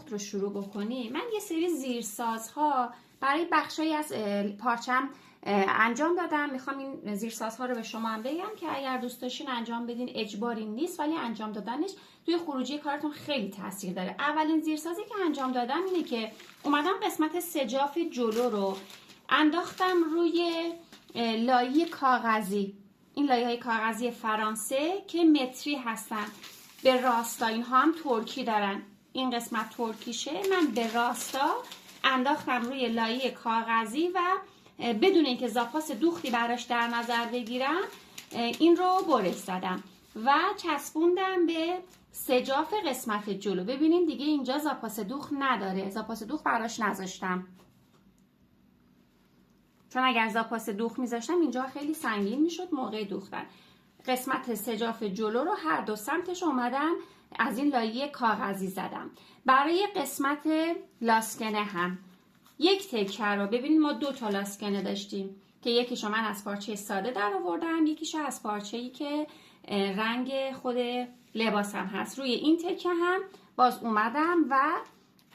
بافت رو شروع بکنی، من یه سری زیرسازها برای بخشایی از پارچم انجام دادم. میخوام این زیرسازها رو به شما هم بگم که اگر دوست داشتین انجام بدین، اجباری نیست، ولی انجام دادنش توی خروجی کارتون خیلی تاثیر داره. اولین زیرسازی که انجام دادم اینه که اومدم قسمت سجاف جلو رو انداختم روی لایه کاغذی. این لایه های کاغذی فرانسه که متری هستن، به راستا اینها هم ترکی دارن. این قسمت ترکیشه، من به راستا انداختم روی لایه کاغذی و بدون اینکه زاپاس دوختی براش در نظر بگیرم این رو برش زدم و چسبوندم به سجاف قسمت جلو. ببینین دیگه اینجا زاپاس دوخت نداره، زاپاس دوخت براش نذاشتم، چون اگر زاپاس دوخت میذاشتم اینجا خیلی سنگین میشد موقع دوختن. قسمت سجاف جلو رو هر دو سمتش اومدم از این لایه کاغذی زدم. برای قسمت لاسکنه هم یک تکه رو، ببینید ما 2 تا لاسکنه داشتیم که یکیشو من از پارچه ساده در آوردم، یکیشو از پارچه‌ای که رنگ خود لباسم هست. روی این تکه هم باز اومدم و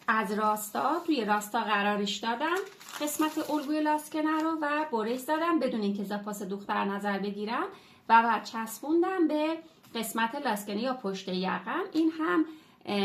از راستا توی راستا قرارش دادم قسمت الگوی لاسکنه رو و برش زدم بدون اینکه زاپاس دوخت در نظر بگیرم و بعد چسبوندم به قسمت لاسکنه یا پشت یقم. این هم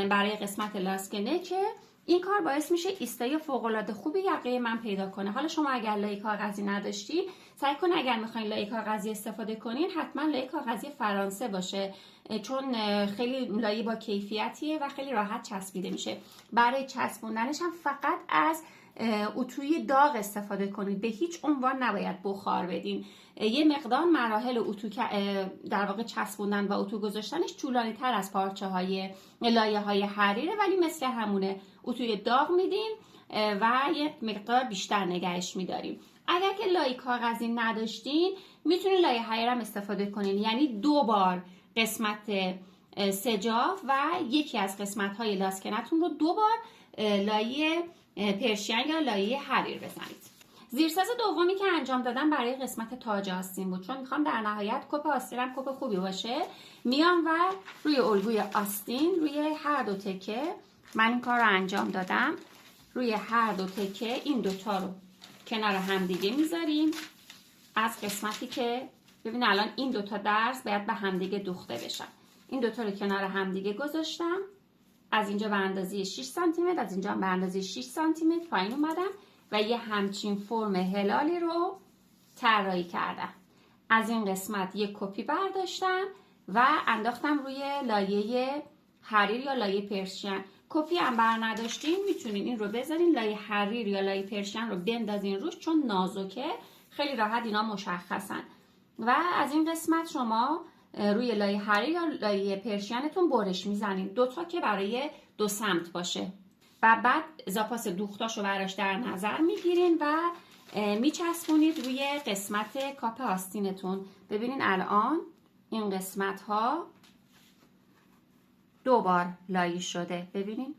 برای قسمت لاسکنه که این کار باعث میشه ایستای فوق‌العاده خوبی یقه من پیدا کنه. حالا شما اگر لایه کاغذی نداشتین، سعی کنید اگر میخواین لایه کاغذی استفاده کنین حتما لایه کاغذی فرانسه باشه، چون خیلی لایه با کیفیتیه و خیلی راحت چسبیده میشه. برای چسبوندنش هم فقط از اتوی داغ استفاده کنید، به هیچ عنوان نباید بخار بدین. یه مقدار مراحل اتو در واقع چسبوندن و اتو گذاشتنش طولانی تر از پارچه های لایه های حریره، ولی مثل همونه اتوی داغ میدیم و یه مقدار بیشتر نگهش میداریم. اگر که لایه کاغذی نداشتین میتونید لایه حریر هم استفاده کنین، یعنی 2 بار قسمت سجاف و یکی از قسمت های لاسکنتون رو 2 بار لایه پرشین یا لایه حریر بزنید. زیرساز دومی که انجام دادم برای قسمت تاج آستین بود، چون میخوام در نهایت کپ آستینم کپ خوبی باشه. میام و روی الگوی آستین روی هر 2 تکه من این کار رو انجام دادم. روی هر 2 تکه این 2 تا رو کنار هم دیگه میذاریم از قسمتی که ببین الان این 2 تا درز باید به هم دیگه دوخته بشن. این 2 تا رو کنار هم دیگه گذاشتم، از اینجا به اندازه 6 سانتی متر، از اینجا به اندازه 6 سانتی متر پایین اومدم و یه همچین فرم هلالی رو طراحی کردم. از این قسمت یک کپی برداشتم و انداختم روی لایه حریر یا لایه پرشین. کپی هم بر نداشتین میتونین این رو بذارین لایه حریر یا لایه پرشین رو بندازین روش، چون نازکه خیلی راحت اینا مشخصن. و از این قسمت شما روی لایه حریر یا لایه پرشینتون برش میزنین، 2 تا که برای 2 سمت باشه و بعد زاپاس دوختاشو براش در نظر میگیرین و میچسبونید روی قسمت کاپ آستینتون. ببینین الان این قسمت ها 2 بار لایه شده، ببینین،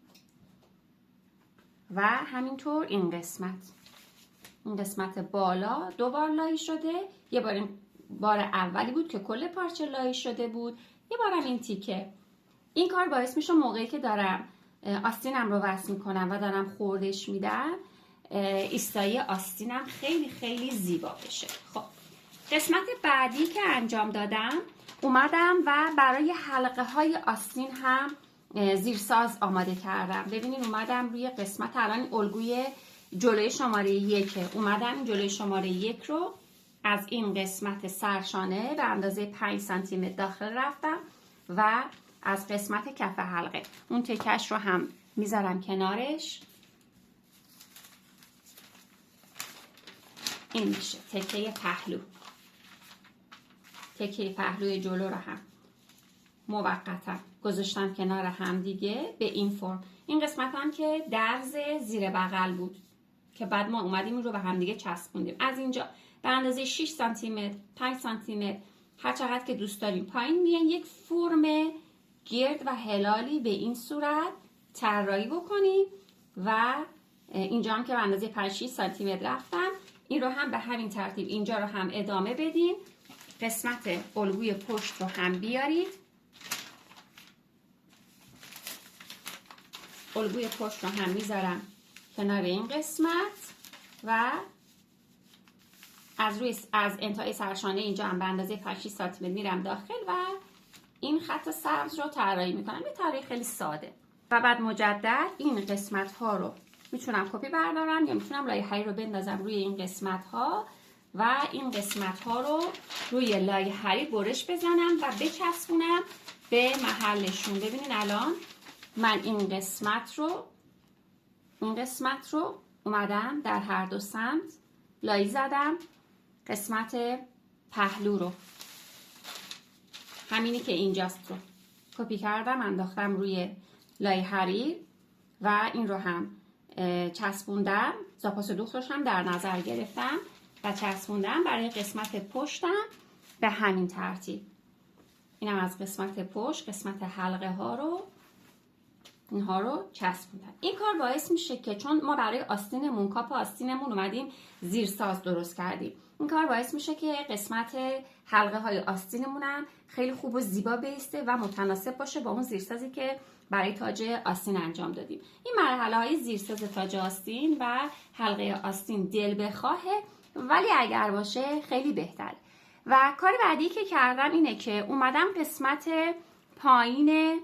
و همینطور این قسمت بالا 2 بار لایه شده. یه بار اولی بود که کل پارچه لایه شده بود، یه بارم این تیکه. این کار باعث میشه موقعی که دارم آستینم رو وصل میکنم و دارم خوردش میدم ایستایی آستینم خیلی خیلی زیبا بشه. خب قسمت بعدی که انجام دادم اومدم و برای حلقه های آستین هم زیرساز آماده کردم. ببینید اومدم روی قسمت الان الگوی جلوی شماره 1 اومدم جلوی شماره 1 رو از این قسمت سرشانه به اندازه 5 سانتی متر داخل رفتم و از قسمت کف حلقه اون تکش رو هم میذارم کنارش. این میشه تکه پهلوی جلو رو هم موقتا گذاشتم کنار هم دیگه به این فرم. این قسمت هم که درز زیر بغل بود که بعد ما اومدیم این رو به هم دیگه چسبوندیم. از اینجا به اندازه 6 سانتی متر 5 سانتی متر هر چقدر که دوست داریم پایین میان یک فرم گرد و هلالی به این صورت طراحی بکنیم و اینجا هم که به اندازه 5 6 سانتی متر رفتم این رو هم به همین ترتیب اینجا رو هم ادامه بدین. قسمت الگوی پشت رو هم بیارید الگوی پشت رو هم میذارم کنار این قسمت و از انتهای سرشانه اینجا هم به اندازه 5 سانتی متر میرم داخل و این خط سبز رو طراحی میکنم. یه طراحی خیلی ساده. و بعد مجدد این قسمت ها رو میتونم کپی بردارم یا میتونم لایه‌ای رو بندازم روی این قسمت ها و این قسمت ها رو روی لایه‌ای برش بزنم و بچسبونم به محلشون. ببینین الان من این قسمت رو اومدم در هر دو سمت لایه زدم. قسمت پهلو رو همینی که اینجاست رو کپی کردم انداختم روی لایه حریر و این رو هم چسبوندم. زاپاس دوختش هم در نظر گرفتم و چسبوندم برای قسمت پشتم به همین ترتیب. اینم از قسمت پشت، قسمت حلقه ها رو اینها رو چسبوندم. این کار باعث میشه که چون ما برای آستینمون کاپ آستینمون اومدیم زیرساز درست کردیم، این کار باعث میشه که قسمت حلقه های آستینمون هم خیلی خوب و زیبا بیسته و متناسب باشه با اون زیرسازی که برای تاج آستین انجام دادیم. این مرحله های زیرساز تاج آستین و حلقه آستین دل بخواهه، ولی اگر باشه خیلی بهتره. و کار بعدی که کردم اینه که اومدم قسمت پایین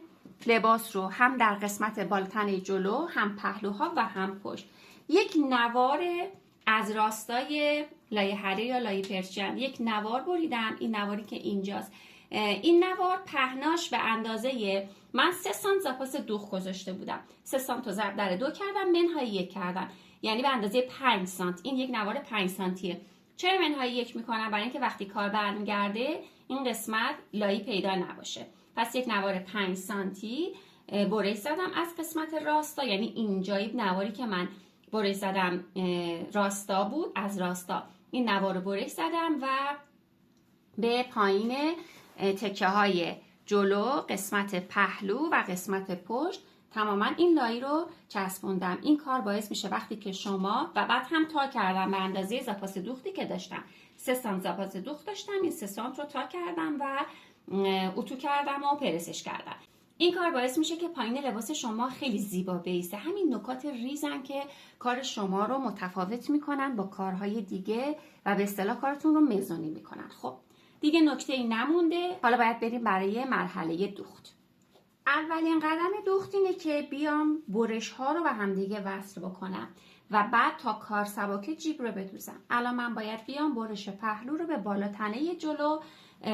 لباس رو هم در قسمت بالتنه جلو، هم پهلوها و هم پشت، یک نوار از راستای لایه حریر یا لایه پرچین یک نوار بریدم. این نواری که اینجاست، این نوار پهناش به اندازه من 3 سانت زاپاس دوخت گذاشته بودم. 3 سانت رو ضرب در 2 کردم، منهای 1 کردم، یعنی به اندازه 5 سانت. این یک نوار 5 سانتیه. چرا منهای 1 میکنم؟ برای اینکه وقتی کار برمیگرده این قسمت لایی پیدا نباشه. پس یک نوار 5 سانتی برش زدم از قسمت راستا، یعنی اینجایی نواری که من برش زدم راستا بود، از راستا این نوار رو برش زدم و به پایین تکه های جلو، قسمت پهلو و قسمت پشت تماما این لایی رو چسبوندم. این کار باعث میشه وقتی که شما و بعد هم تا کردم به اندازه زاپاس دوختی که داشتم. 3 سانت زاپاس دوخت داشتم، این 3 سانت رو تا کردم و اتو کردم و پرسش کردم. این کار باعث میشه که پایین لباس شما خیلی زیبا بیسته. همین نکات ریزن که کار شما رو متفاوت میکنن با کارهای دیگه و به اصطلاح کارتون رو مزونی میکنن. خب دیگه نکته ای نمونده، حالا باید بریم برای مرحله دوخت. اولین قدم دوخت اینه که بیام برش ها رو به همدیگه وصل بکنم و بعد تا کار سباکه جیب رو بدوزم. الان من باید بیام برش پهلو رو به بالا تنه جلو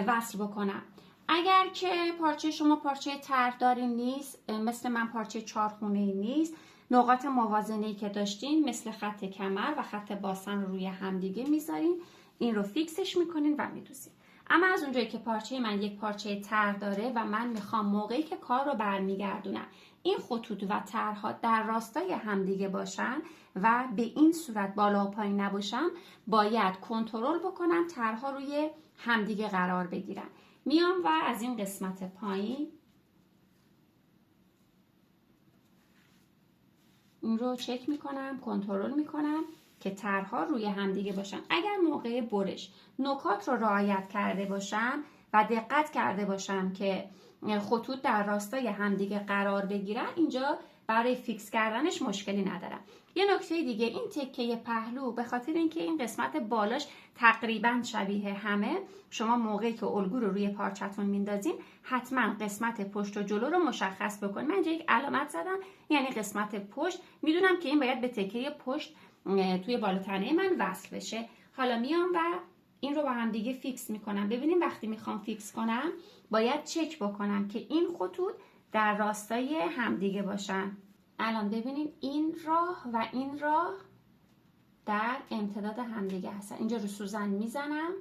وصل بکنم. اگر که پارچه شما پارچه طرحداری نیست، مثل من پارچه چارخونه‌ای نیست، نقاط موازنه‌ای که داشتین مثل خط کمر و خط باسن رو روی همدیگه میذارین، این رو فیکسش میکنین و میدوزین. اما از اونجایی که پارچه من یک پارچه طرح داره و من میخوام موقعی که کار رو برمیگردونم این خطوط و طرح‌ها در راستای همدیگه باشن و به این صورت بالا و پایین نباشم، باید کنترل بکنم طرح‌ها روی همدیگه قرار بگیرن. میام و از این قسمت پایین این رو چک میکنم، کنترل میکنم که طرح‌ها روی همدیگه باشن. اگر موقع برش نکات رو رعایت کرده باشم و دقت کرده باشم که خطوط در راستای همدیگه قرار بگیرن، اینجا برای فیکس کردنش مشکلی ندارم. یه نکته دیگه، این تکه پهلو به خاطر اینکه این قسمت بالاش تقریبا شبیه همه، شما موقعی که الگو رو روی پارچتون میندازین حتما قسمت پشت و جلو رو مشخص بکنید. من اینجا یک علامت زدم، یعنی قسمت پشت، میدونم که این باید به تکه پشت توی بالا تنه من وصل بشه. حالا میام و این رو با هم دیگه فیکس میکنم. ببینیم وقتی میخوام فیکس کنم باید چک بکنم که این خطوط در راستای همدیگه باشن. الان ببینید این راه و این راه در امتداد همدیگه هستن. اینجا رو سوزن میزنم،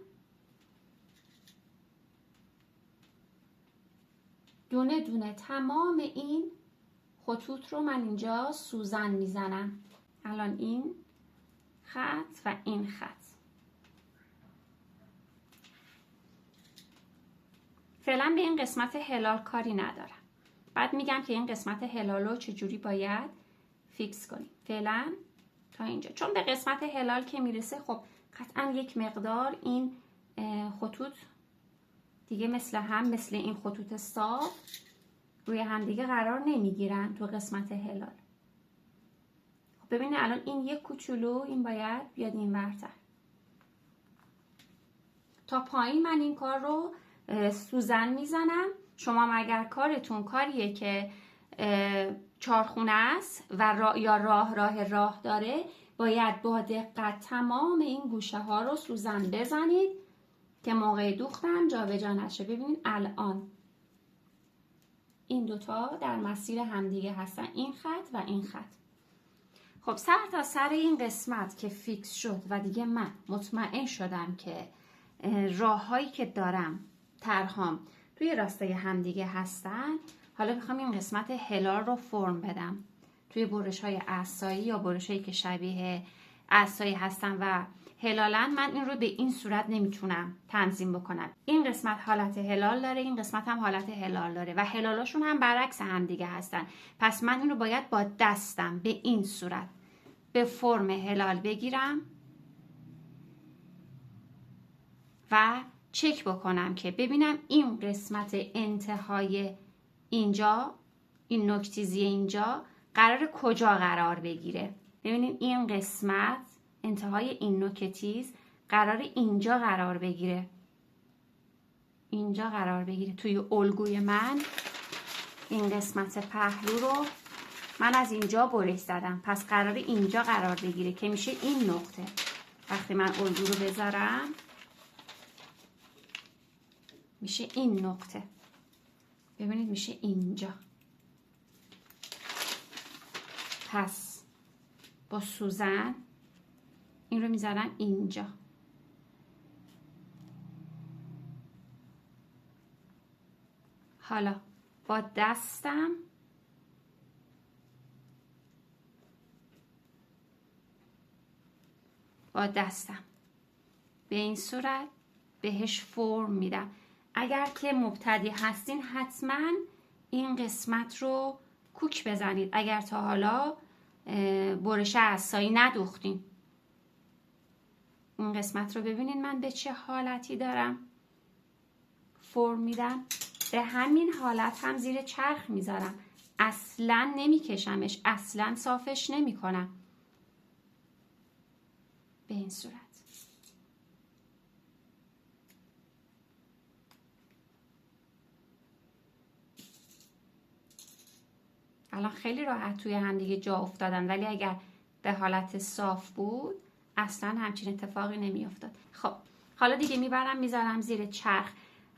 دونه دونه تمام این خطوط رو من اینجا سوزن میزنم. الان این خط و این خط. فعلا به این قسمت هلال کاری ندارم. بعد میگم که این قسمت هلال رو چجوری باید فیکس کنیم. فعلا تا اینجا، چون به قسمت هلال که میرسه خب قطعا یک مقدار این خطوط دیگه مثل این خطوط صاف روی هم دیگه قرار نمیگیرن تو قسمت هلال. ببینید الان این یک کوچولو، این باید بیاد این ورتر. تا پایین من این کار رو سوزن میزنم. شما اگر کارتون کاریه که چارخونه است و یا راه داره، باید با دقت تمام این گوشه ها رو سوزن بزنید که موقع دوختم جابجا نشه. ببینید الان این دوتا در مسیر همدیگه هستن، این خط و این خط. خب سر تا سر این قسمت که فیکس شد و دیگه من مطمئن شدم که راههایی که دارم طرحام توی راستای همدیگه هستن، حالا میخوام این قسمت هلال رو فرم بدم توی برش های عصایی یا برش هایی که شبیه عصایی هستن و هلالن. من این رو به این صورت نمیتونم تنظیم بکنم. این قسمت حالت هلال داره، این قسمت هم حالت هلال داره و هلالاشون هم برعکس هم دیگه هستن. پس من این رو باید با دستم به این صورت به فرم هلال بگیرم و چک بکنم که ببینم این قسمت انتهای اینجا، این نوک‌تیزی اینجا قرار کجا قرار بگیره. ببینید این قسمت انتهای این نوک تیز قرار اینجا قرار بگیره، اینجا قرار بگیره. توی الگوی من این قسمت پهلو رو من از اینجا برش زدم، پس قرار اینجا قرار بگیره که میشه این نقطه. وقتی من الگو رو بذارم میشه این نقطه. ببینید میشه اینجا. پس با سوزن این رو میذارم اینجا. حالا با دستم به این صورت بهش فرم میدم. اگر که مبتدی هستین حتما این قسمت رو کوک بزنید اگر تا حالا برش عصایی ندوختین. این قسمت رو ببینید من به چه حالتی دارم فرم میدم. به همین حالت هم زیر چرخ میذارم، اصلا نمیکشمش، اصلا صافش نمی کنم. به این صورت. الان خیلی راحت توی هم دیگه جا افتادن، ولی اگر به حالت صاف بود اصلا همچین اتفاقی نمی افتاد. خب حالا دیگه میذارم زیر چرخ.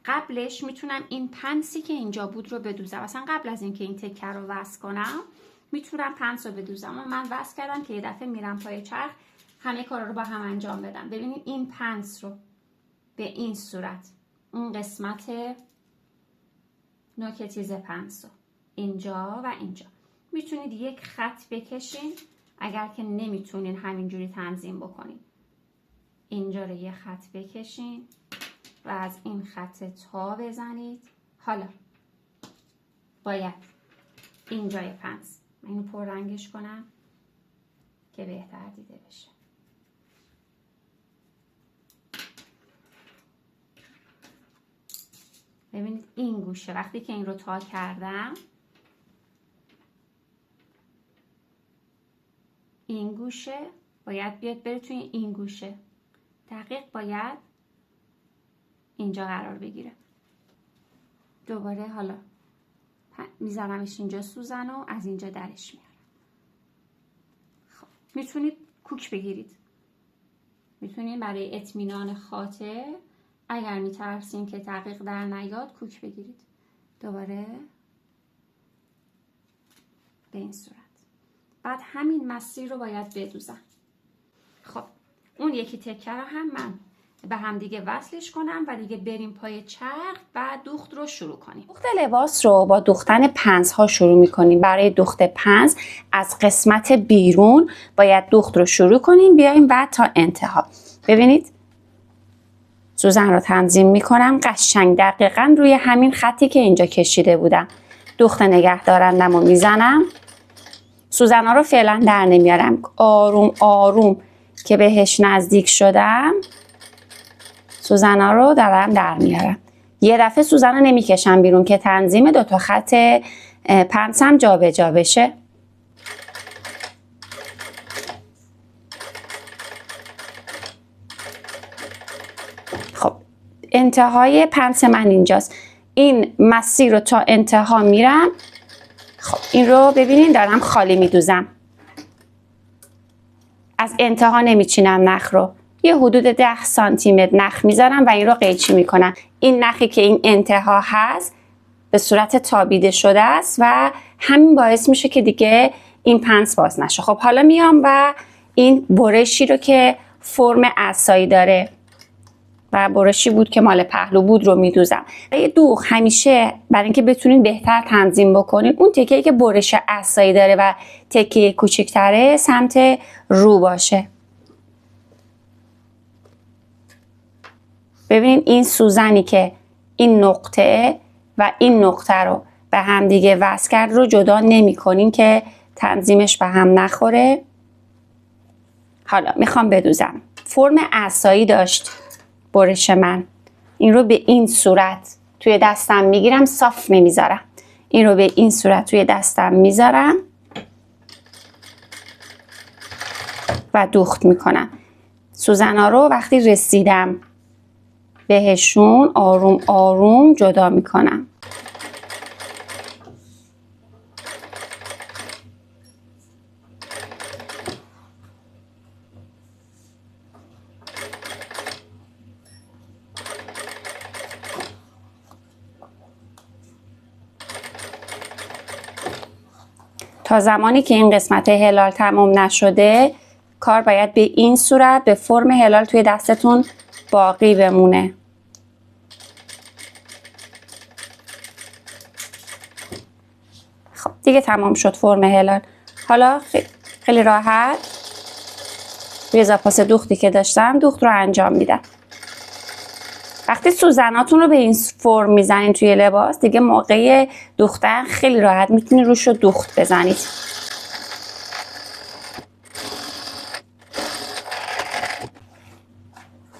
قبلش میتونم این پنسی که اینجا بود رو بدوزم. اصلا قبل از اینکه این تکه رو وصل کنم میتونم پنس رو بدوزم، اما من وصل کردم که یه دفعه میرم پای چرخ همه کارا رو با هم انجام بدم. ببینید این پنس رو به این صورت، اون قسمت نوک تیز پنس رو اینجا و اینجا میتونید یک خط بکشین. اگر که نمیتونین همینجوری تنظیم بکنین، اینجا رو یه خط بکشین و از این خط تا بزنید. حالا باید اینجای پنس من اینو پر رنگش کنم که بهتر دیده بشه. ببینید این گوشه وقتی که این رو تا کردم، این گوشه باید بیاد بره توی این گوشه، دقیق باید اینجا قرار بگیره. دوباره حالا میذارمش اینجا سوزن و از اینجا درش میارم. خب میتونید کوک بگیرید، میتونید برای اطمینان خاطر اگر میترسین که دقیق در نیاد کوک بگیرید. دوباره به این صورت. بعد همین مسیر رو باید بدوزم. خب اون یکی تکه رو هم من به هم دیگه وصلش کنم و دیگه بریم پای چرخ و دوخت رو شروع کنیم. دوخت لباس رو با دوختن پنس ها شروع میکنیم. برای دوخت پنس از قسمت بیرون باید دوخت رو شروع کنیم بیایم بعد تا انتها. ببینید سوزن رو تنظیم میکنم قشنگ دقیقاً روی همین خطی که اینجا کشیده بودم. دوخت نگه دارندم رو میزنم. سوزن ها رو فعلا در نمیارم، آروم آروم که بهش نزدیک شدم سوزن ها رو دارم در میارم. یه دفعه سوزن رو نمیکشم بیرون که تنظیم دوتا خط پنسم جا به جا بشه. انتهای پنس من اینجاست. این مسیر رو تا انتها میرم. خب این رو ببینین دارم خالی میدوزم، از انتها نمیچینم نخ رو. یه حدود 10 سانتی متر نخ میذارم و این رو قیچی میکنم. این نخی که این انتها هست به صورت تابیده شده است و همین باعث میشه که دیگه این پنس باز نشه. خب حالا میام و این برشی رو که فرم عصایی داره و برشی بود که مال پهلو بود رو میدوزم. یه دوغ همیشه برای اینکه بتونین بهتر تنظیم بکنین، اون تکه‌ای که برش عصایی داره و تکه کوچیک‌تره سمت رو باشه. ببینین این سوزنی که این نقطه و این نقطه رو به هم دیگه وصل کرد رو جدا نمی‌کنین که تنظیمش به هم نخوره. حالا میخوام بدوزم. فرم عصایی داشت برش من. این رو به این صورت توی دستم میگیرم، صاف نمیذارم. این رو به این صورت توی دستم میذارم و دوخت میکنم. سوزنا رو وقتی رسیدم بهشون آروم آروم جدا میکنم. تا زمانی که این قسمت هلال تمام نشده کار باید به این صورت به فرم هلال توی دستتون باقی بمونه. خب دیگه تمام شد فرم هلال. حالا خیلی راحت روی زاپاس دوختی که داشتم دوخت رو انجام میدم. وقتی سوزناتون رو به این فرم میزنین توی لباس دیگه موقع دوختن خیلی راحت میتونید روش رو دوخت بزنید.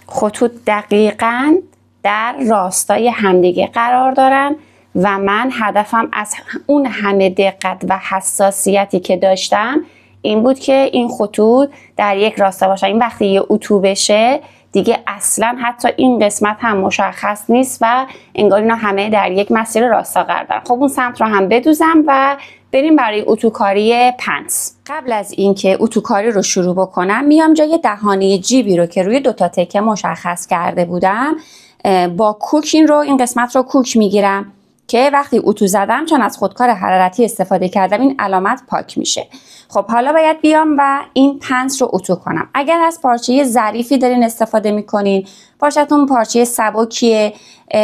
خطوط دقیقاً در راستای همدیگه قرار دارن و من هدفم از اون همه دقت و حساسیتی که داشتم این بود که این خطوط در یک راستا باشن. این وقتی یه اتو بشه دیگه اصلا حتی این قسمت هم مشخص نیست و انگار اینا همه در یک مسیر راستا قرار دارن. خب اون سمت رو هم بدوزم و بریم برای اتوکاری پنس. قبل از اینکه اتوکاری رو شروع بکنم میام جای دهانه جیبی رو که روی دوتا تکه مشخص کرده بودم با کوک این قسمت رو کوک میگیرم که وقتی اتو زدم چون از خودکار حرارتی استفاده کردم این علامت پاک میشه. خب حالا باید بیام و این پنس رو اتو کنم. اگر از پارچه ظریفی دارین استفاده میکنین، پارچه‌تون پارچه سبکیه،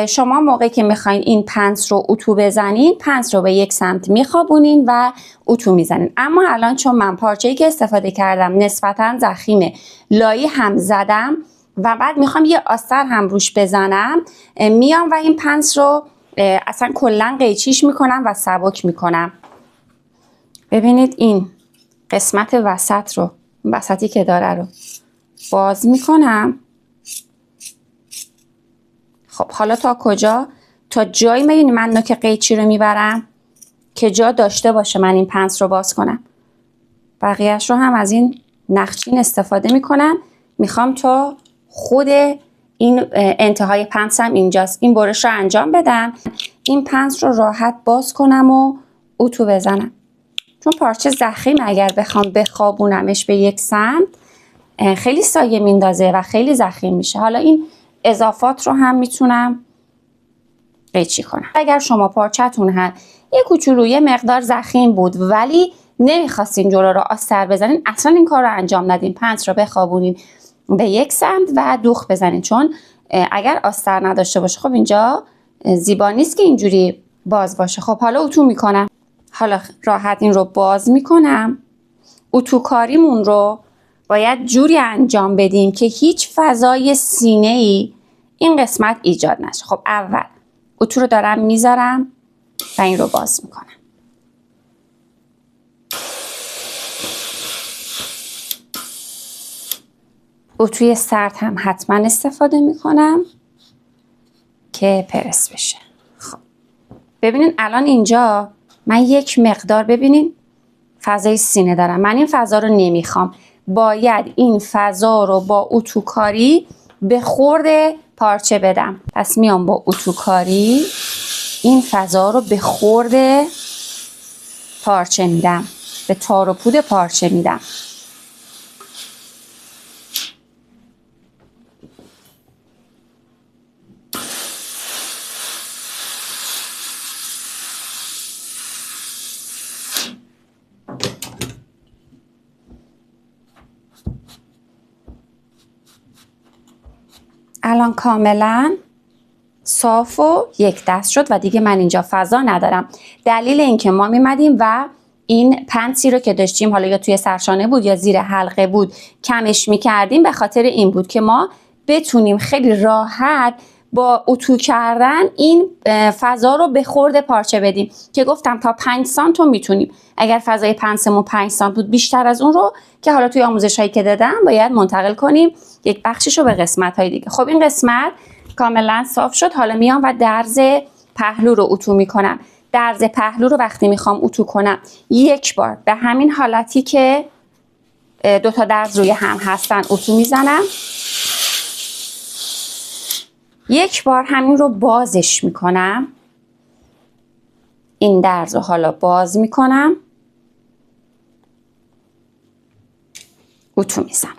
شما موقعی که میخواین این پنس رو اتو بزنین پنس رو به یک سمت میخوابونین و اتو میزنین. اما الان چون من پارچه‌ای که استفاده کردم نسبتاً ضخیمه، لایی هم زدم و بعد میخوام یه آستر هم روش بزنم، میام و این پنس رو اصلا کلا قیچیش میکنم و سبک میکنم. ببینید این قسمت وسط رو، وسطی که داره رو باز میکنم. خب حالا تا کجا؟ تا جایی میبینی من نوک قیچی رو میبرم که جا داشته باشه من این پنس رو باز کنم. بقیهش رو هم از این نخچین استفاده میکنم. میخوام تا خود این انتهای پنسم اینجاست این برش رو انجام بدم، این پنس رو راحت باز کنم و اتو بزنم. چون پارچه ضخیم اگر بخوام بخوابونمش به یک سمت خیلی سایه میندازه و خیلی ضخیم میشه. حالا این اضافات رو هم میتونم قیچی کنم. اگر شما پارچه‌تون هم یه کوچولو یه مقدار ضخیم بود ولی نمیخواستین جلو رو آستر بزنین، اصلا این کار رو انجام ندین. پنس رو بخوابونین به یک سمت و دوخت بزنین، چون اگر آستر نداشته باشه خب اینجا زیبا نیست که اینجوری باز باشه. خب حالا اتو میکنم. حالا راحت این رو باز میکنم. اتوکاریمون رو باید جوری انجام بدیم که هیچ فضای سینه‌ای این قسمت ایجاد نشه. خب اول اتو رو دارم میذارم و این رو باز میکنم. اتوی سرد هم حتما استفاده میکنم که پرس بشه. خب ببینین الان اینجا من یک مقدار ببینین فضای سینه دارم. من این فضا رو نمیخوام. باید این فضا رو با اتوکاری به خورد پارچه بدم. پس میام با اتوکاری این فضا رو به خورد پارچه میدم، به تار و پود پارچه میدم. الان کاملا صاف و یک دست شد و دیگه من اینجا فضا ندارم. دلیل اینکه ما میمدیم و این پنسی رو که داشتیم، حالا یا توی سرشانه بود یا زیر حلقه بود، کمش میکردیم به خاطر این بود که ما بتونیم خیلی راحت با اتو کردن این فضا رو به خورد پارچه بدیم که گفتم تا 5 سانت رو میتونیم. اگر فضای پنسمون 5 سانت بود، بیشتر از اون رو که حالا توی آموزش هایی که دادم باید منتقل کنیم یک بخشش رو به قسمت های دیگه. خب این قسمت کاملا صاف شد. حالا میام و درز پهلو رو اتو میکنم. درز پهلو رو وقتی میخوام اتو کنم، یک بار به همین حالتی که 2 تا درز روی هم هستن اتو میزنم، یک بار همین رو بازش میکنم، این درز رو حالا باز میکنم، اتو میزنم.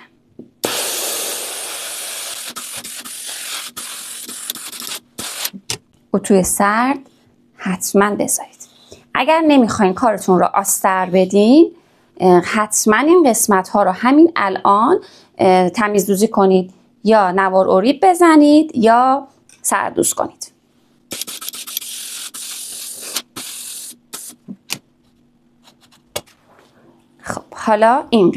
اتوی سرد حتما بذارید. اگر نمیخواین کارتون رو آستر بدین، حتما این قسمت ها رو همین الان تمیزدوزی کنید، یا نوار اوریب بزنید یا سردوز کنید. خب حالا این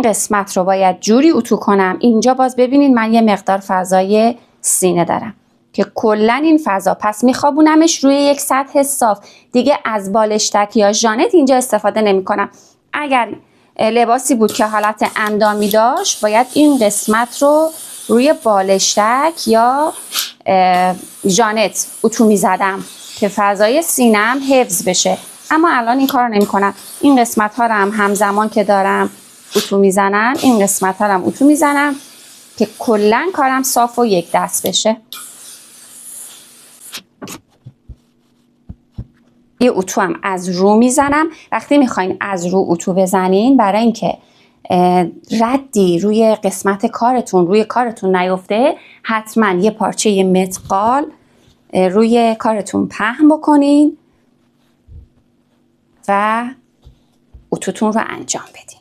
قسمت رو باید جوری اتو کنم. اینجا باز ببینید من یه مقدار فضای سینه دارم که کلا این فضا، پس میخوابونمش روی یک سطح صاف. دیگه از بالشتک یا ژانت اینجا استفاده نمی کنم. اگر لباسی بود که حالت اندامی داشت، باید این قسمت رو روی بالشتک یا ژانت اتو میزدم که فضای سینم حفظ بشه. اما الان این کار رو نمی کنم. این قسمت ها رو هم همزمان که دارم اتو میزنم، این قسمت ها رو هم اتو میزنم که کلا کارم صاف و یک دست بشه. یه اتو هم از رو میزنم. وقتی میخواین از رو اتو بزنین، برای اینکه ردی روی قسمت کارتون، روی کارتون نیفته، حتما یه پارچه متقال روی کارتون پهن بکنین و اتوتون رو انجام بدین.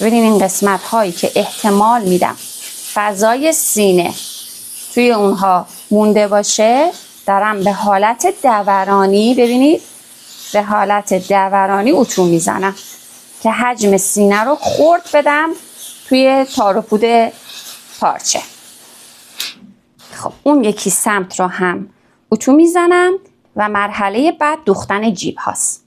ببینین این قسمت هایی که احتمال میدم فضای سینه توی اونها مونده باشه، دارم به حالت دورانی، ببینید به حالت دورانی اتو میزنم که حجم سینه رو خورد بدم توی تار و پود پارچه. خب اون یکی سمت رو هم اتو میزنم و مرحله بعد دوختن جیب هاست.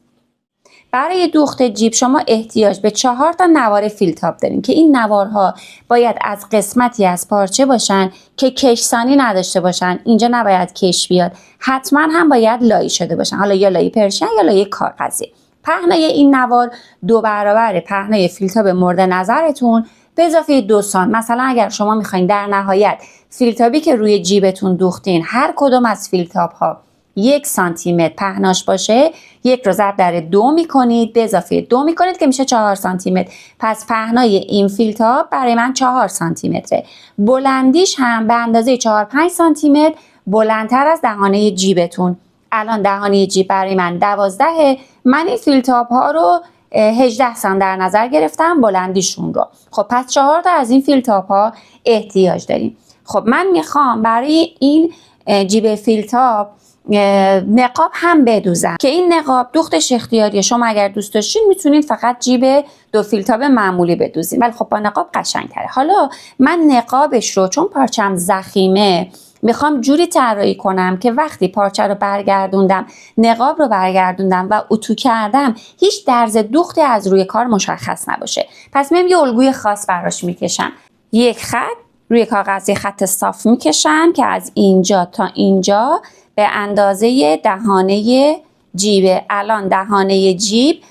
برای دوخت جیب شما احتیاج به 4 تا نوار فیلتاب دارین که این نوارها باید از قسمتی از پارچه باشن که کشسانی نداشته باشن. اینجا نباید کش بیاد، حتما هم باید لایی شده باشن، حالا یا لایی پرشین یا لایی کاغذی. پهنای این نوار 2 برابر پهنای فیلتاب مورد نظرتون به اضافه 2 سانت. مثلا اگر شما میخواین در نهایت فیلتابی که روی جیبتون دوختین هر کدوم از فیلتاب ها 1 سانتی متر پهناش باشه، 1 رو ضرب در 2 میکنید، به اضافه 2 میکنید که میشه 4 سانتی متر. پس پهنای این فیلتاب برای من 4 سانتی متره. بلندیش هم به اندازه 4-5 سانتی متر بلندتر از دهانه جیبتون. الان دهانه جیب برای من 12. من این فیلتاب ها رو 18 سانت در نظر گرفتم بلندیشون رو. خب پس 4 تا از این فیلتاب ها احتیاج داریم. خب من میخوام برای این جیب فیلتاب نقاب هم بدوزم که این نقاب دوختش اختیاریه. شما اگر دوست داشتین میتونید فقط جیب 2 فیلتاب معمولی بدوزین، ولی خب با نقاب قشنگتره. حالا من نقابش رو چون پارچم ضخیمه میخوام جوری طراحی کنم که وقتی پارچه رو برگردوندم، نقاب رو برگردوندم و اتو کردم، هیچ درز دوختی از روی کار مشخص نباشه. پس من یه الگوی خاص براش میکشم. یک خط روی کاغذ خط صاف میکشم که از اینجا تا اینجا به اندازه دهانه جیبه. الان دهانه جیب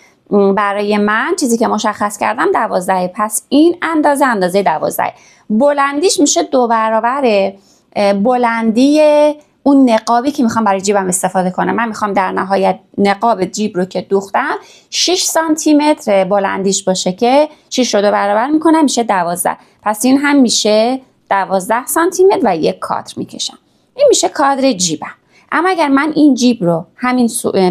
برای من چیزی که مشخص کردم 12. پس این اندازه 12. بلندیش میشه 2 برابر بلندی اون نقابی که میخوام برای جیبم استفاده کنم. من میخوام در نهایت نقاب جیب رو که دوختم 6 سانتی متر بلندیش باشه که 6 رو 2 برابر میکنم میشه 12. پس این هم میشه 12 سانتی متر و 1 کادر میکشم. این میشه کادر جیبم. اما اگر من این جیب رو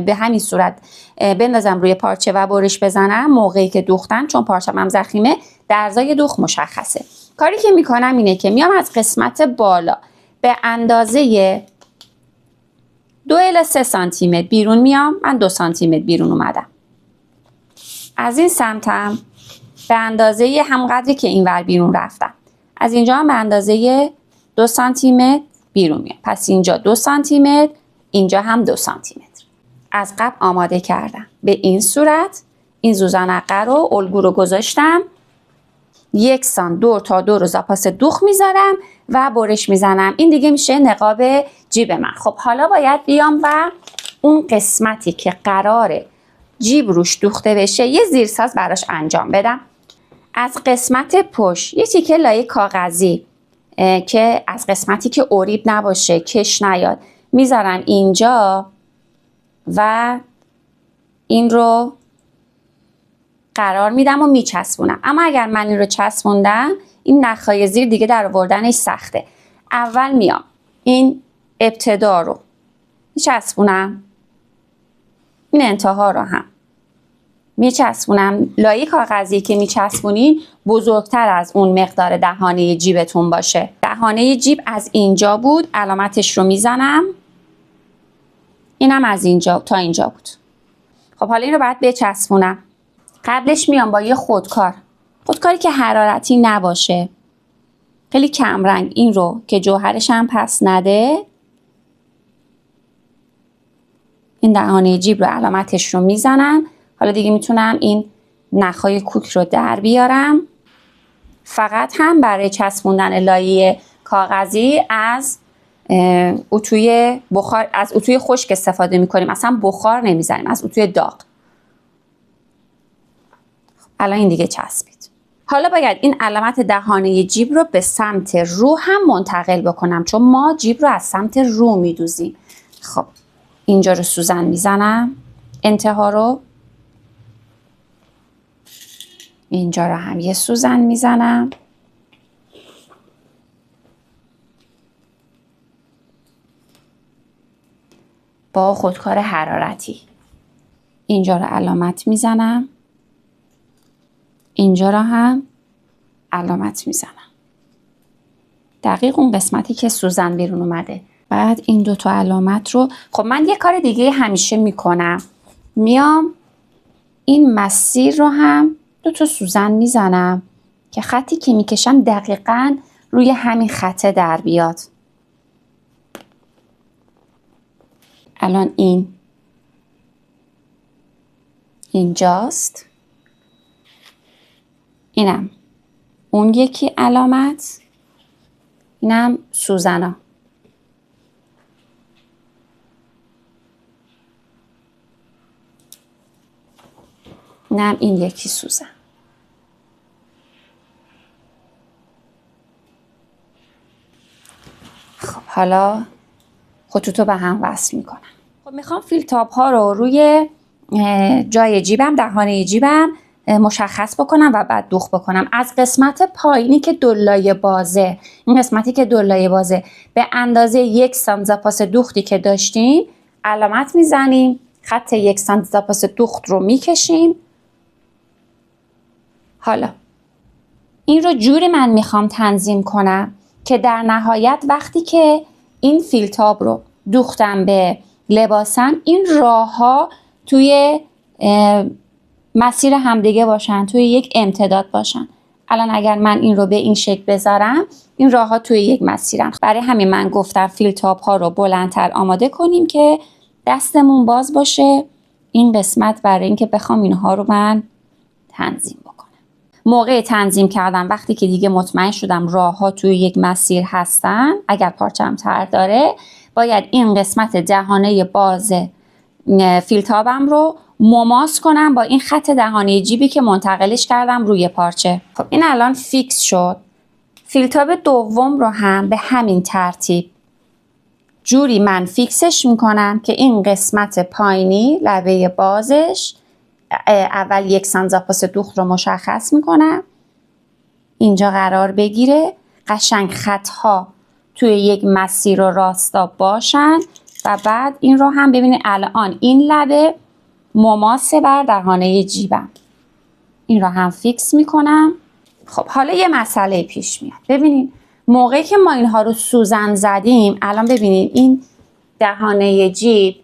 به همین صورت بندازم روی پارچه و برش بزنم موقعی که دوختم، چون پارچه‌م ضخیمه درزای دوخت مشخصه. کاری که میکنم اینه که میام از قسمت بالا به اندازه 2 الی 3 سانتی متر بیرون میام. من 2 سانتی متر بیرون اومدم. از این سمتم به اندازه همقدری که اینور بیرون رفتم. از اینجا هم به اندازه 2 سانتی متر بیرون میام. پس اینجا 2 سانتی متر، اینجا هم 2 سانتی متر. از قبل آماده کردم. به این صورت این زوزنقه رو الگو رو گذاشتم. 1 سانت دور تا دور رو زاپاس دوخت میذارم و برش میزنم. این دیگه میشه نقاب جیب من. خب حالا باید بیام و اون قسمتی که قراره جیب روش دوخته بشه یه زیرساز براش انجام بدم. از قسمت پشت یه تیکه لایه کاغذی که از قسمتی که اوریب نباشه، کش نیاد، میذارم اینجا و این رو قرار میدم و میچسبونم. اما اگر من این رو چسبوندم این نخهای زیر دیگه در آوردنش سخته. اول میام این ابتدا رو میچسبونم، این انتها رو هم میچسبونم. لایه کاغذی که میچسبونین بزرگتر از اون مقدار دهانه جیبتون باشه. دهانه جیب از اینجا بود، علامتش رو میزنم. اینم از اینجا تا اینجا بود. خب حالا این رو باید بچسبونم. قبلش میام با یه خودکاری که حرارتی نباشه، خیلی کم رنگ، این رو که جوهرش هم پس نده، این دهانه جیب رو علامتش رو میزنم. حالا دیگه میتونم این نخهای کوک رو در بیارم. فقط هم برای چسبوندن لایه کاغذی از اتوی بخار، از اتوی خشک استفاده میکنیم. اصلا بخار نمیزنیم، از اتوی داغ. الان این دیگه چسبید. حالا باید این علامت دهانه جیب رو به سمت رو هم منتقل بکنم، چون ما جیب رو از سمت رو میدوزیم. خب اینجا رو سوزن میزنم، انتها رو، اینجا رو هم یه سوزن میزنم. با خودکار حرارتی اینجا رو علامت میزنم، اینجا رو هم علامت میزنم. دقیق اون قسمتی که سوزن بیرون اومده. بعد این دوتا علامت رو، خب من یه کار دیگه همیشه میکنم، میام این مسیر رو هم دوتا سوزن میزنم که خطی که میکشم دقیقاً روی همین خطه در بیاد. الان این اینجاست، اینم اون یکی علامت، اینم سوزنا. اینم این یکی سوزن. خب حالا خطوط رو به هم وصل میکنم. خب میخوام فیلتاب ها رو روی جای جیبم، دهانه جیبم مشخص بکنم و بعد دوخت بکنم. از قسمت پایینی که دولایه بازه، این قسمتی که دولایه بازه، به اندازه 1 سانت زاپاس دوختی که داشتیم علامت میزنیم، خط 1 سانت زاپاس دوخت رو میکشیم. حالا این رو جوری من میخوام تنظیم کنم که در نهایت وقتی که این فیلتاب رو دوختم به لباسم، این راه ها توی مسیر همدیگه باشن، توی یک امتداد باشن. الان اگر من این رو به این شکل بذارم، این راه ها توی یک مسیرن. برای همین من گفتم فیلتاب ها رو بلندتر آماده کنیم که دستمون باز باشه این قسمت، برای اینکه بخوام اینها رو من تنظیم بکنم. موقع تنظیم کردم وقتی که دیگه مطمئن شدم راه ها توی یک مسیر هستن، اگر پارچم تر داره، باید این قسمت دهانه باز فیلتابم رو مماس کنم با این خط دهانه جیبی که منتقلش کردم روی پارچه. خب این الان فیکس شد. فیلتاب دوم رو هم به همین ترتیب جوری من فیکسش میکنم که این قسمت پایینی لبه بازش اول یک سنزاپاس دوخت رو مشخص میکنم، اینجا قرار بگیره، قشنگ خطها توی یک مسیر و راستا باشن و بعد این رو هم ببینید الان این لبه مماسه بر دهانه جیبم. این رو هم فیکس میکنم. خب حالا یه مسئله پیش میاد. ببینید موقعی که ما اینها رو سوزن زدیم الان ببینید این دهانه جیب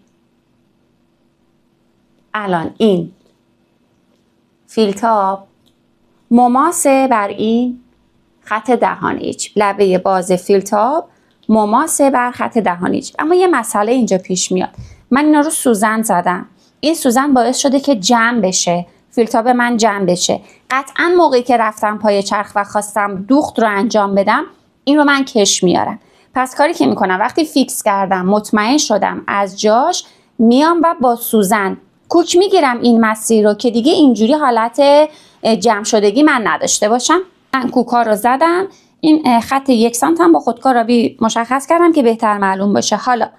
الان این فیلتاب مماسه بر این خط دهانه جیب، لبه باز فیلتاب مماسه بر خط دهانه جیب. اما یه مسئله اینجا پیش میاد. من اینا رو سوزن زدم، این سوزن باعث شده که جمع بشه، فیلتاب من جمع بشه. قطعا موقعی که رفتم پای چرخ و خواستم دوخت رو انجام بدم این رو من کش میارم. پس کاری که میکنم وقتی فیکس کردم مطمئن شدم از جاش، میام و با سوزن کوک میگیرم این مسیر رو که دیگه اینجوری حالت جمع شدگی من نداشته باشم. من کوکا رو زدم، این خط 1 سانت هم با خودکارابی مشخص کردم که بهتر معلوم باشه. حالا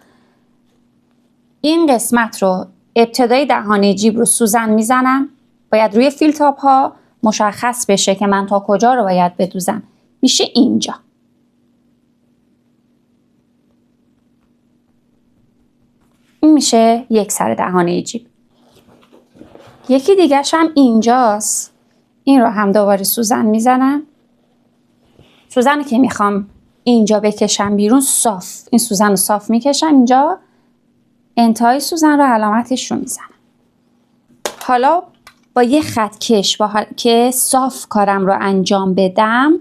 این قسمت رو ابتدای دهانه جیب رو سوزن میزنم، باید روی فیلتاب ها مشخص بشه که من تا کجا رو باید بدوزم. میشه اینجا. این میشه یک سر دهانه جیب. یکی دیگرش هم اینجاست. این رو هم دوباره سوزن میزنم. سوزن که میخوام اینجا بکشم بیرون صاف، این سوزن رو صاف میکشم اینجا، انتهای سوزن رو علامتش رو میزنم. حالا با یه خط کش که صاف کارم رو انجام بدم،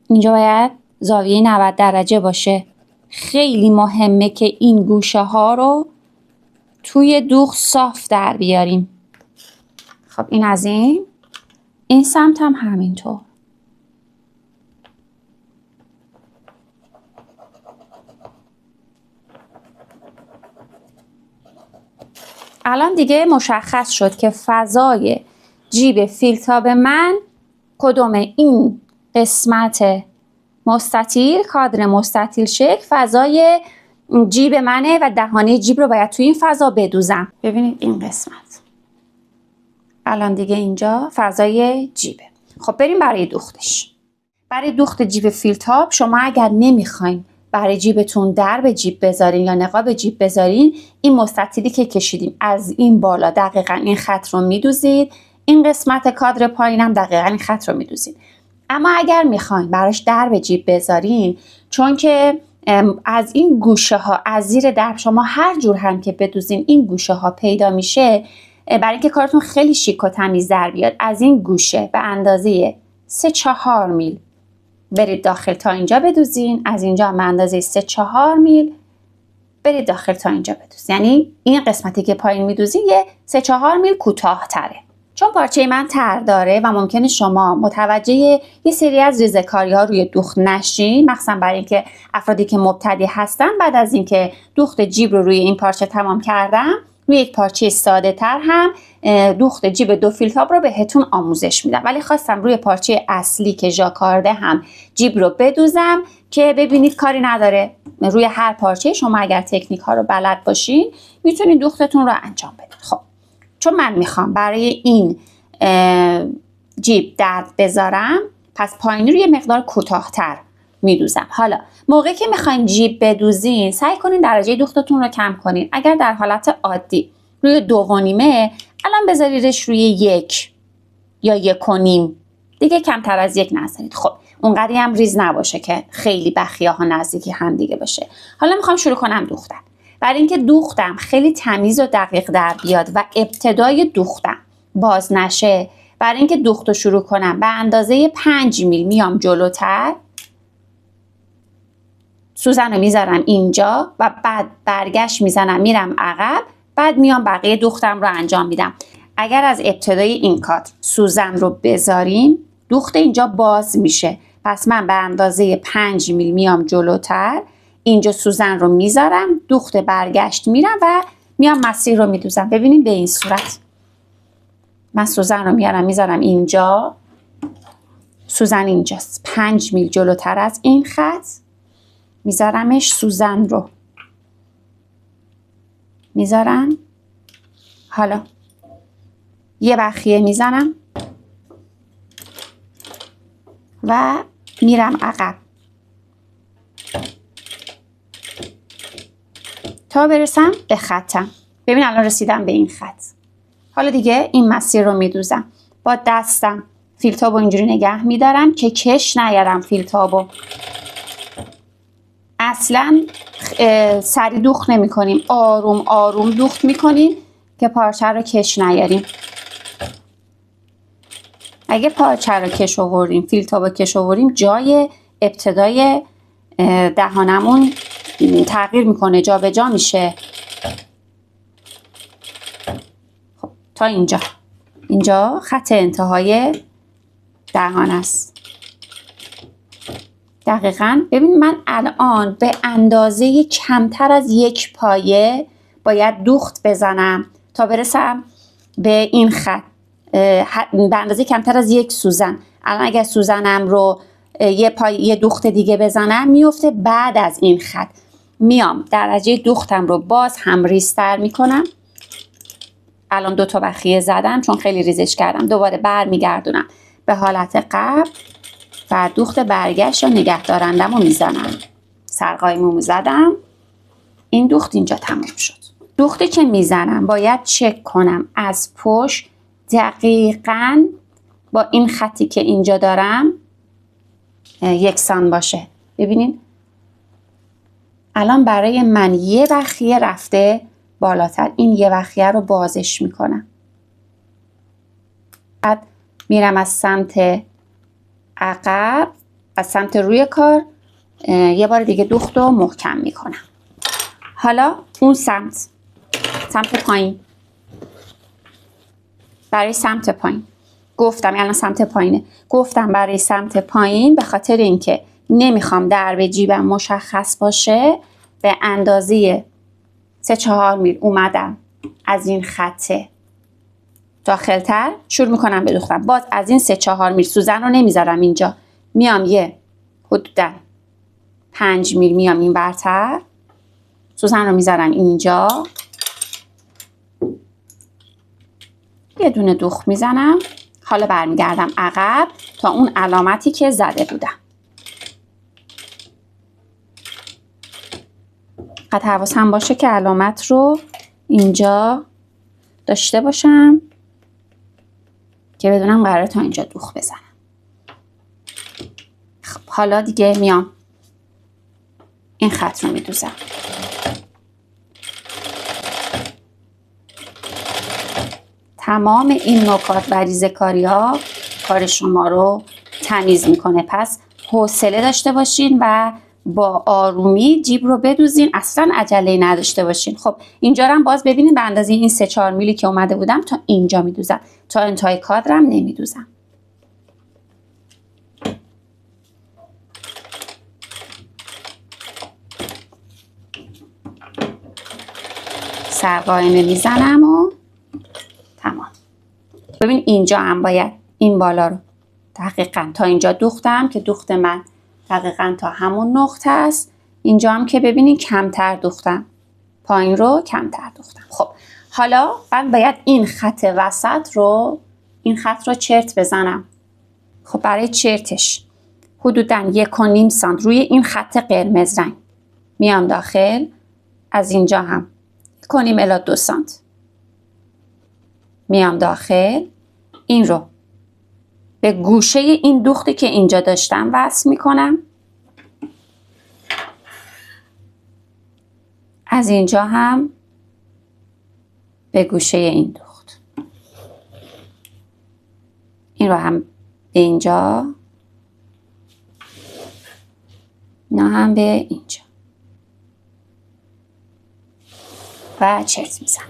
اینجا باید زاویه 90 درجه باشه. خیلی مهمه که این گوشه ها رو توی دوخت صاف در بیاریم. خب این از این سمت هم همینطور. الان دیگه مشخص شد که فضای جیب فیلتاب من کدومه. این قسمت مستطیل، کادر مستطیل شکل فضای جیب منه و دهانه جیب رو باید توی این فضا بدوزم. ببینید این قسمت الان دیگه اینجا فضای جیبه. خب بریم برای دوختش. برای دوخت جیب فیلتاب شما اگر نمیخواین برای جیبتون درب جیب بذارین یا نقاب جیب بذارین، این مستطیلی که کشیدیم از این بالا دقیقا این خط رو میدوزید، این قسمت کادر پایینم دقیقا این خط رو میدوزید. اما اگر میخواین براش درب جیب بذارین، چون که از این گوشه ها از زیر درب شما هر جور هم که بدوزین این گوشه ها پیدا میشه، برای اینکه کارتون خیلی شیک و تمیز در بیاد، از این گوشه به اندازه 3-4 میل برید داخل تا اینجا بدوزین، از اینجا به اندازه 3-4 میل برید داخل تا اینجا بدوزین. یعنی این قسمتی که پایین میدوزین یه 3-4 میل کوتاه تره. چون پارچه من تر داره و ممکنه شما متوجه یه سری از ریزه‌کاری ها روی دوخت نشین، مخصوصا برای اینکه افرادی که مبتدی هستن بعد از اینکه دوخت جیب رو روی این پارچه تمام کردم، روی یک پارچه ساده تر هم دوخت جیب دو فیلتاب رو بهتون آموزش میدم. ولی خواستم روی پارچه اصلی که ژاکارده هم جیب رو بدوزم که ببینید کاری نداره. روی هر پارچه شما اگر تکنیک ها رو بلد باشین میتونید دوختتون رو انجام بدید. خب چون من میخوام برای این جیب درد بذارم، پس پایینی رو یه مقدار کوتاه‌تر میدوزم. حالا موقعی که میخواین جیب بدوزین سعی کنین درجه دوختتون رو کم کنین. اگر در حالت عادی روی 2.5 الان بذاریدش روی 1 یا 1.5، دیگه کمتر از 1 نذارید. خب اونقدری هم ریز نباشه که خیلی بخیه‌ها نزدیکی هم دیگه باشه. حالا میخوام شروع کنم دوختن. برای اینکه دوختم خیلی تمیز و دقیق در بیاد و ابتدای دوختم باز نشه، برای اینکه دوخت رو شروع کنم به اندازه 5 میل میام جلوتر، سوزن رو میذارم اینجا و بعد برگشت میزنم میرم عقب، بعد میام بقیه دوختم رو انجام میدم. اگر از ابتدای این کات سوزن رو بذاریم دوخت اینجا باز میشه، پس من به اندازه 5 میل میام جلوتر، اینجا سوزن رو میذارم، دوخت برگشت میرم و میام مسیر رو میدوزم. ببینید به این صورت من سوزن رو میارم میذارم اینجا، سوزن اینجاست 5 میل جلوتر از این خط میذارمش، سوزن رو میذارم. حالا یه بخیه میزنم و میرم عقب تا برسم به خطم. ببین الان رسیدم به این خط. حالا دیگه این مسیر رو میدوزم با دستم. فیل تابو اینجوری نگه میدارم که کش نیارم فیل تابو. اصلا سری دوخت نمی کنیم، آروم آروم دوخت میکنیم که پارچه رو کش نیاریم. اگه پارچه رو کش آوردیم، فیل تابو کش آوردیم، جای ابتدای دهانمون تغییر میکنه، جا به جا میشه. خب تا اینجا خط انتهای دهان است. دقیقاً ببین من الان به اندازه کمتر از 1 پایه باید دوخت بزنم تا برسم به این خط، به اندازه کمتر از 1 سوزن. الان اگر سوزنم رو یه دوخت دیگه بزنم میفته بعد از این خط. میام درجه دوختم رو باز هم ریزتر میکنم. الان 2 تا بخیه زدم چون خیلی ریزش کردم. دوباره برمیگردونم به حالت قبل و دوخت برگشت یا نگه دارندم رو میزنم. سرقایمو زدم. این دوخت اینجا تموم شد. دوختی که میزنم باید چک کنم از پشت دقیقاً با این خطی که اینجا دارم یکسان باشه. ببینید الان برای من یه بخیه رفته بالاتر. این یه بخیه رو بازش میکنم. بعد میرم از سمت عقب، از سمت روی کار یه بار دیگه دوخت رو محکم میکنم. حالا اون سمت پایین، برای سمت پایین گفتم الان سمت پایینه. گفتم برای سمت پایین به خاطر اینکه نمیخوام درب جیبم مشخص باشه، به اندازه 3-4 میل اومدم از این خط داخلتر شروع میکنم به دوختن. باز از این 3-4 میل سوزن رو نمیذارم اینجا، میام یه حدوداً 5 میل میام این برتر، سوزن رو میذارم اینجا، یه دونه دوخت میزنم. حالا برمیگردم عقب تا اون علامتی که زده بودم. قد حواسم باشه که علامت رو اینجا داشته باشم که بدونم قراره تا اینجا دوخت بزنم. خب حالا دیگه میام این خط رو میدوزم. تمام این نکات و ریزه‌کاری ها کار شما رو تمیز میکنه. پس حوصله داشته باشین و با آرومی جیب رو بدوزین، اصلا عجله نداشته باشین. خب اینجا رو هم باز ببینید به اندازه این 3-4 میلی که اومده بودم تا اینجا میدوزم، تا انتهای کادرم نمیدوزم. سرقائمه میزنم و تمام. ببین اینجا هم باید این بالا رو دقیقاً تا اینجا دوختم که دوخت من دقیقاً تا همون نقطه است. اینجا هم که ببینین کمتر دوختم، پایین رو کمتر دوختم. خب حالا من باید این خط وسط رو، این خط رو چرت بزنم. خب برای چرتش حدوداً 1.5 سانت روی این خط قرمز رنگ میام داخل. از اینجا هم 1.5 الی 2 سانت میام داخل. این رو به گوشه این دوختی که اینجا داشتم وصل میکنم. از اینجا هم به گوشه این دوخت. این رو هم به اینجا، نه هم به اینجا و چرت میزنم.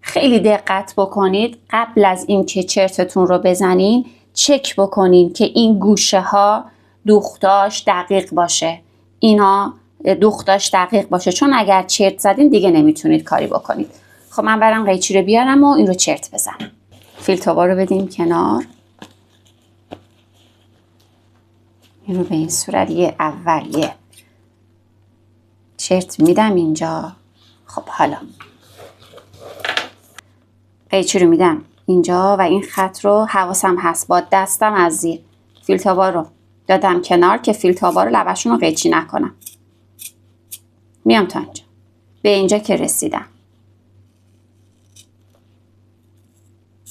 خیلی دقت بکنید قبل از اینکه چرتتون رو بزنین چک بکنین که این گوشه ها دوختاش دقیق باشه. اینا دوختاش دقیق باشه، چون اگر چرت زدین دیگه نمیتونید کاری بکنید. خب من برم قیچی رو بیارم و این رو چرت بزنم. فیلتابا رو بدیم کنار. این رو به این صورت اول چرت میدم اینجا. خب حالا قیچی رو میدم اینجا و این خط رو حواسم هست با دستم از زیر فیلتابا رو دادم کنار که فیلتابا رو لبشون رو قیچی نکنم. میام تا اینجا، به اینجا که رسیدم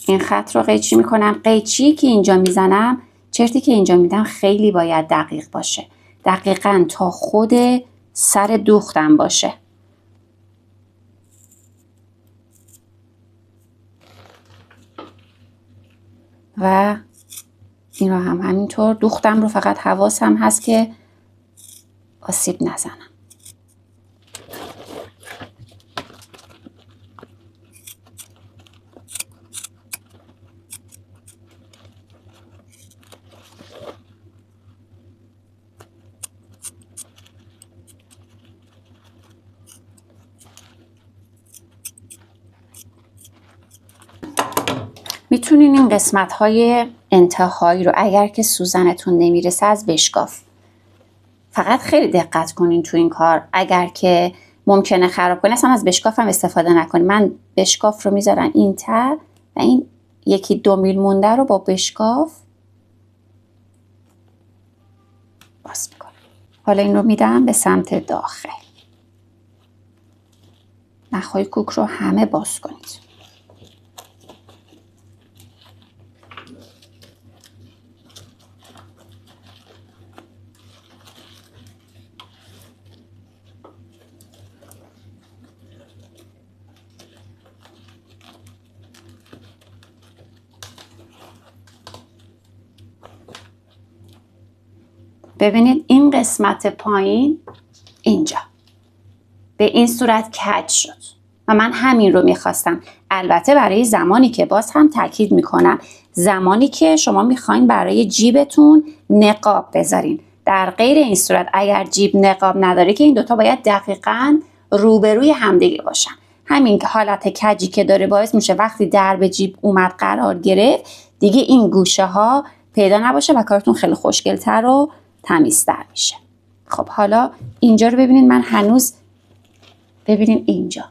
این خط رو قیچی میکنم. قیچی که اینجا میزنم، چرتی که اینجا میدم خیلی باید دقیق باشه، دقیقاً تا خود سر دوختم باشه. و این رو هم همینطور دوختم رو، فقط حواسم هست که آسیب نزنم. میتونین این قسمت‌های انتهایی رو اگر که سوزنتون نمیرسه از بشکاف، فقط خیلی دقت کنین تو این کار، اگر که ممکنه خراب کنه اصلا از بشکاف هم استفاده نکنین. من بشکاف رو میذارم این ته و این 1-2 میل مونده رو با بشکاف باز میکنم. حالا این رو میدم به سمت داخل. نخهای کوک رو همه باز کنید. ببینید این قسمت پایین اینجا به این صورت کج شد و من همین رو میخواستم. البته برای زمانی که باز هم تاکید میکنم، زمانی که شما میخواین برای جیبتون نقاب بذارین. در غیر این صورت اگر جیب نقاب نداره که این دوتا باید دقیقاً روبروی همدیگه باشن. همین که حالت کجی که داره باعث میشه وقتی درب جیب اومد قرار گرفت دیگه این گوشه ها پیدا نباشه و کارتون خیلی خوشگل‌تر و تمیزتر میشه. خب حالا اینجا رو ببینید، من هنوز ببینید اینجا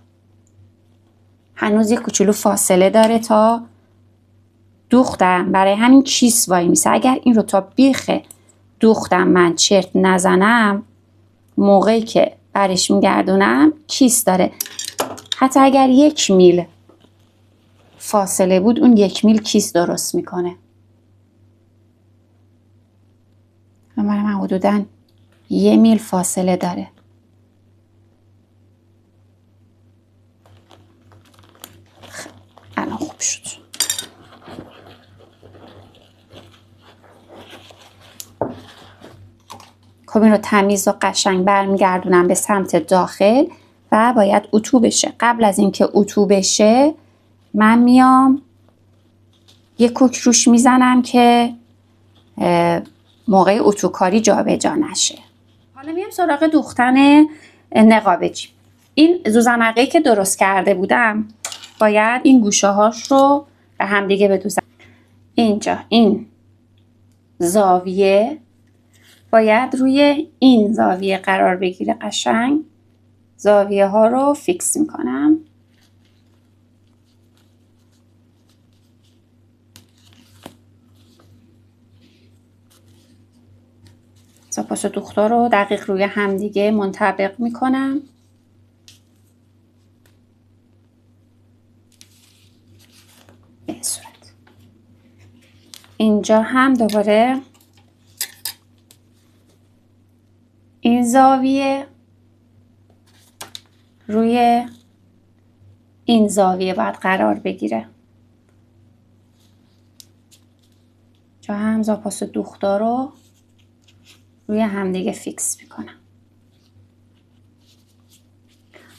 هنوز یک کوچولو فاصله داره تا دوختم، برای همین کیس وای میسه. اگر این رو تا بیخ دوختم من چرت نزنم، موقعی که برش میگردونم کیس داره. حتی اگر 1 میل فاصله بود اون 1 میل کیس درست میکنه. من حدوداً 1 میل فاصله داره. الان خوب شد. خب این رو تمیز و قشنگ برمیگردونم به سمت داخل و باید اتو بشه. قبل از اینکه اتو بشه من میام یک کوک روش میزنم که موقع اتوکاری جا به جا نشه. حالا میام سراغ دوختن نقاب جیب. این زوزنقه‌ای که درست کرده بودم باید این گوشه هاش رو به هم دیگه بدوزم. اینجا این زاویه باید روی این زاویه قرار بگیره. قشنگ زاویه ها رو فیکس میکنم. پاس دوختا رو دقیق روی هم دیگه منطبق میکنم. به این صورت. اینجا هم دوباره این زاویه روی این زاویه باید قرار بگیره. جا هم زاپاس دوختا رو روی همدیگه فیکس میکنم.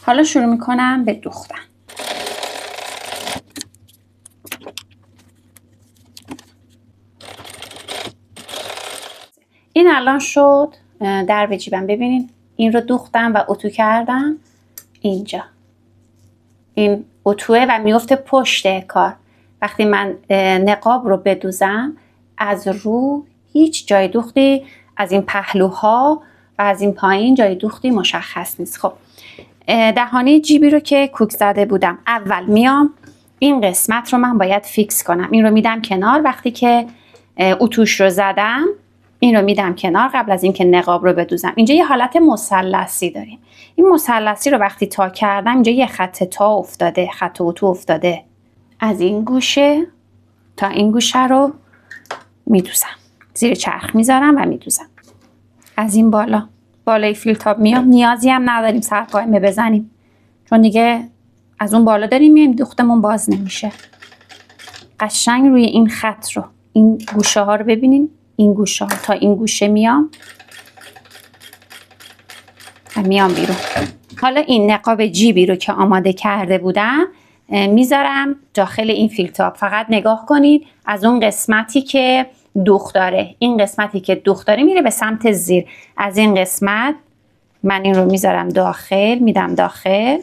حالا شروع میکنم به دوختن. این الان شد درب جیبم. ببینید این رو دوختم و اتو کردم اینجا. این اتوه و میفته پشت کار. وقتی من نقاب رو بدوزم از رو هیچ جای دوختی از این پهلوها و از این پایین جای دوختی مشخص نیست. خب دهانه جیبی رو که کوک زده بودم، اول میام این قسمت رو من باید فیکس کنم. این رو میدم کنار. وقتی که اتوش رو زدم این رو میدم کنار قبل از اینکه نقاب رو بدوزم. اینجا یه حالت مثلثی داریم. این مثلثی رو وقتی تا کردم اینجا یه خط تا افتاده، خط اتو افتاده. از این گوشه تا این گوشه رو میدوزم، زیر چرخ میذارم و میدوزم. از این بالا، بالای فیل تاب میام. نیازی هم نداریم سر قائمه بزنیم چون دیگه از اون بالا داریم میایم، دوختمون باز نمیشه. قشنگ روی این خط رو، این گوشه ها رو ببینین، این گوشه ها تا این گوشه میام و میام بیرون. حالا این نقاب جیبی رو که آماده کرده بودم میذارم داخل این فیل تاب. فقط نگاه کنید از اون قسمتی که دوخت داره، این قسمتی که دوخت داره میره به سمت زیر. از این قسمت من این رو میذارم داخل، میدم داخل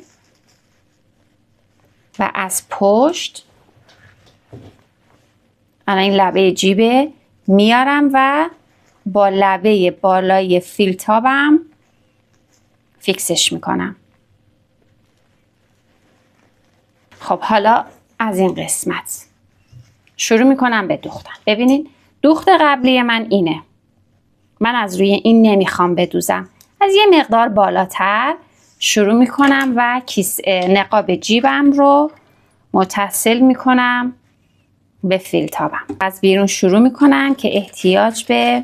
و از پشت الان این لبه جیبه میارم و با لبه بالای فیل تابم فیکسش میکنم. خب حالا از این قسمت شروع میکنم به دوختن. ببینین دوخت قبلی من اینه. من از روی این نمیخوام بدوزم. از یه مقدار بالاتر شروع میکنم و نقاب جیبم رو متصل میکنم به فیل تابم. از بیرون شروع میکنم که احتیاج به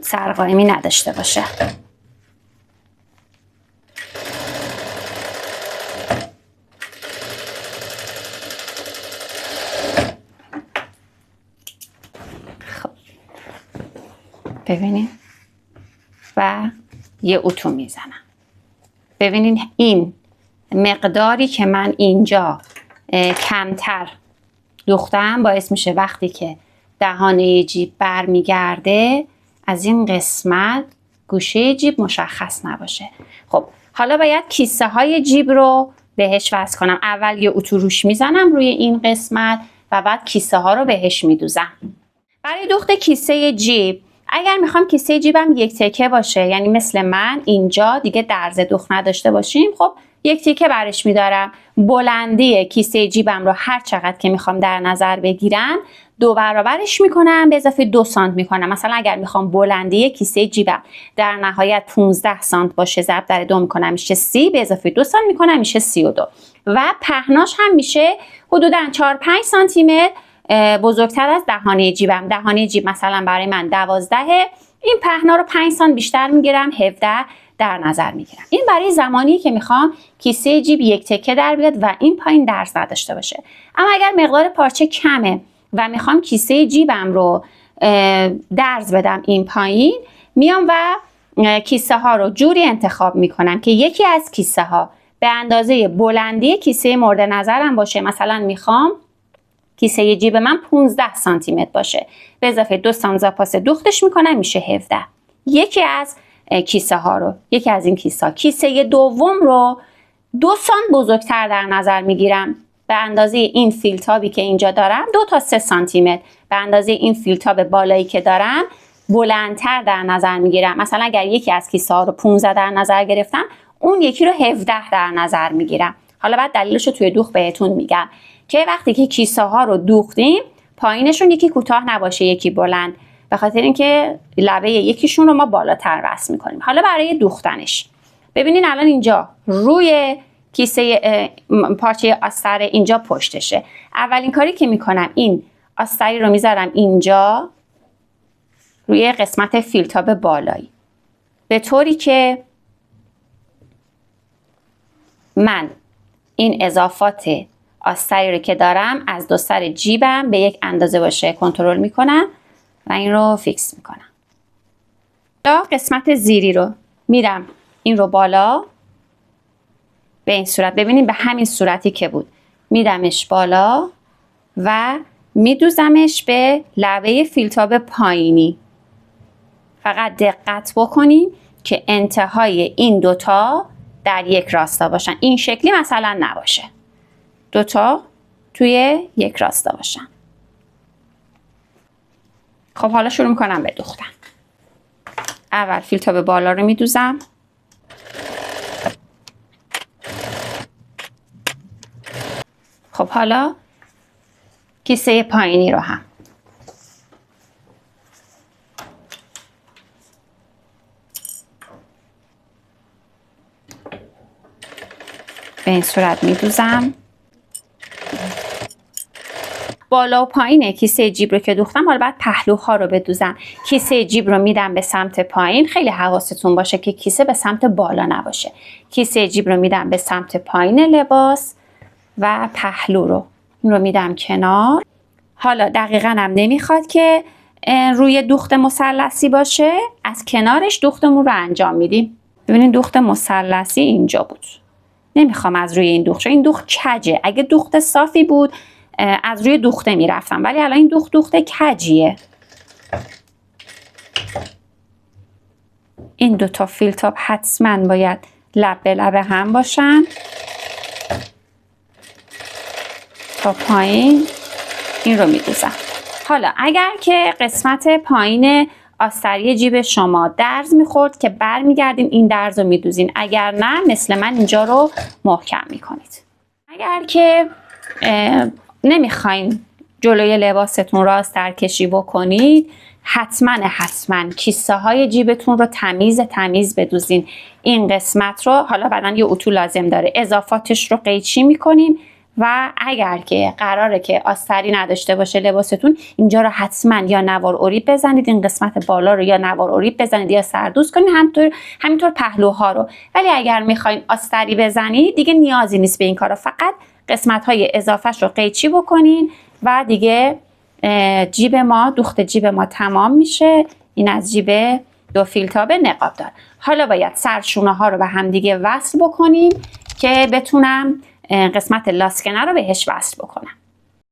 سرقائمی نداشته باشه. خب ببینید و یه اتو میزنم. ببینین این مقداری که من اینجا کمتر دوختم باعث میشه وقتی که دهانه جیب برمیگرده از این قسمت گوشه جیب مشخص نباشه. خب حالا باید کیسه های جیب رو بهش وصل کنم. اول یه اتو روش میزنم روی این قسمت و بعد کیسه ها رو بهش میدوزم. برای دوخت کیسه جیب اگر میخوام کیسه جیبم یک تکه باشه، یعنی مثل من اینجا دیگه درز دوخت نداشته باشیم، خب یک تکه برش میدارم. بلندی کیسه جیبم رو هر چقدر که میخوام در نظر بگیرم 2 برابرش میکنم به اضافه 2 سانت میکنم. مثلا اگر میخوام بلندی کیسه جیبم در نهایت 15 سانت باشه ضرب در 2 میکنم میشه 30 به اضافه 2 سانت میکنم میشه 32 و پهناش هم میشه حدودا 4-5 سانتی متر بزرگتر از دهانه جیبم. دهانه جیب مثلا برای من 12، این پهنا رو 5 سانت بیشتر میگیرم 17 در نظر میگیرم. این برای زمانی که میخوام کیسه جیب یک تکه در بیاد و این پایین درز نداشته باشه. اما اگر مقدار پارچه کمه و میخوام کیسه جیبم رو درز بدم این پایین، میام و کیسه ها رو جوری انتخاب میکنم که یکی از کیسه ها به اندازه بلندی کیسه مورد نظرم باشه. مثلا میخوام کیسه جیب من 15 سانتی متر باشه، به اضافه 2 سانت پاس دوختش میکنم میشه 17. یکی از کیسه ها رو، یکی از این کیسه دوم رو 2 سانت بزرگتر در نظر میگیرم به اندازه این فیل تابی که اینجا دارم 2 تا 3 سانتی متر به اندازه این فیل تاب بالایی که دارم بلندتر در نظر میگیرم. مثلا اگر یکی از کیسه ها رو 15 در نظر گرفتم اون یکی رو 17 در نظر میگیرم. حالا بعد دلیلش رو توی دوخت بهتون میگم که وقتی که کیسه ها رو دوختیم پایینشون یکی کوتاه نباشه یکی بلند، به خاطر اینکه لبه یکیشون رو ما بالاتر وصل میکنیم. حالا برای دوختنش ببینین الان اینجا روی کیسه پارچه آستر اینجا پشتشه. اولین کاری که میکنم این آستری رو میذارم اینجا روی قسمت فیل تاب بالایی، به طوری که من این اضافات آستری رو که دارم از دو سر جیبم به یک اندازه باشه کنترل میکنم و این رو فیکس میکنم. تا قسمت زیری رو میرم این رو بالا به این صورت، ببینید به همین صورتی که بود میدمش بالا و میدوزمش به لبه فیل تاب پایینی. فقط دقت بکنین که انتهای این دوتا در یک راستا باشن. این شکلی مثلا نباشه، دوتا توی یک راستا باشن. خب حالا شروع میکنم به دوختن. اول فیل تاب بالا رو میدوزم. خب حالا کیسه پایینی رو هم. به این صورت میدوزم. بالا و پایین کیسه جیب رو که دوختم، حالا بعد پهلوها رو بدوزم. کیسه جیب رو میدم به سمت پایین. خیلی حواستون باشه که کیسه به سمت بالا نباشه. کیسه جیب رو میدم به سمت پایین لباس و پهلو رو میدم کنار. حالا دقیقاً هم نمیخواد که روی دوخت مثلثی باشه، از کنارش دوختمون رو انجام میدیم. ببینید دوخت مثلثی اینجا بود، نمیخوام از روی این دوخت، چون این دوخت کجه. اگه دوخت صافی بود از روی دوخته میرفتم، ولی الان این دوخت کجیه. این دوتا فیل تاب حتما باید لب به لب هم باشن تا پایین. این رو میدوزم. حالا اگر که قسمت پایین آستری جیب شما درز میخورد که برمیگردین این درز رو میدوزین، اگر نه مثل من اینجا رو محکم میکنید. اگر که نمیخواین جلوی لباستون را آستر کشی بکنید، حتما کیسه های جیبتون رو تمیز بدوزین. این قسمت رو حالا بعداً یه اتو لازم داره، اضافاتش رو قیچی میکنین و اگر که قراره که آستری نداشته باشه لباستون، اینجا رو حتما یا نوار اریب بزنید، این قسمت بالا رو یا نوار اریب بزنید یا سردوز کنید، همینطور پهلوها رو. ولی اگر میخواین آستری بزنید دیگه نیازی نیست به این کارا، فقط قسمت های اضافهش رو قیچی بکنین و دیگه جیب ما، دوخت جیب ما تمام میشه. این از جیب دو فیل تاب نقاب دار. حالا باید سرشونه ها رو به هم دیگه وصل بکنیم که بتونم قسمت لاسکنه رو بهش وصل بکنم.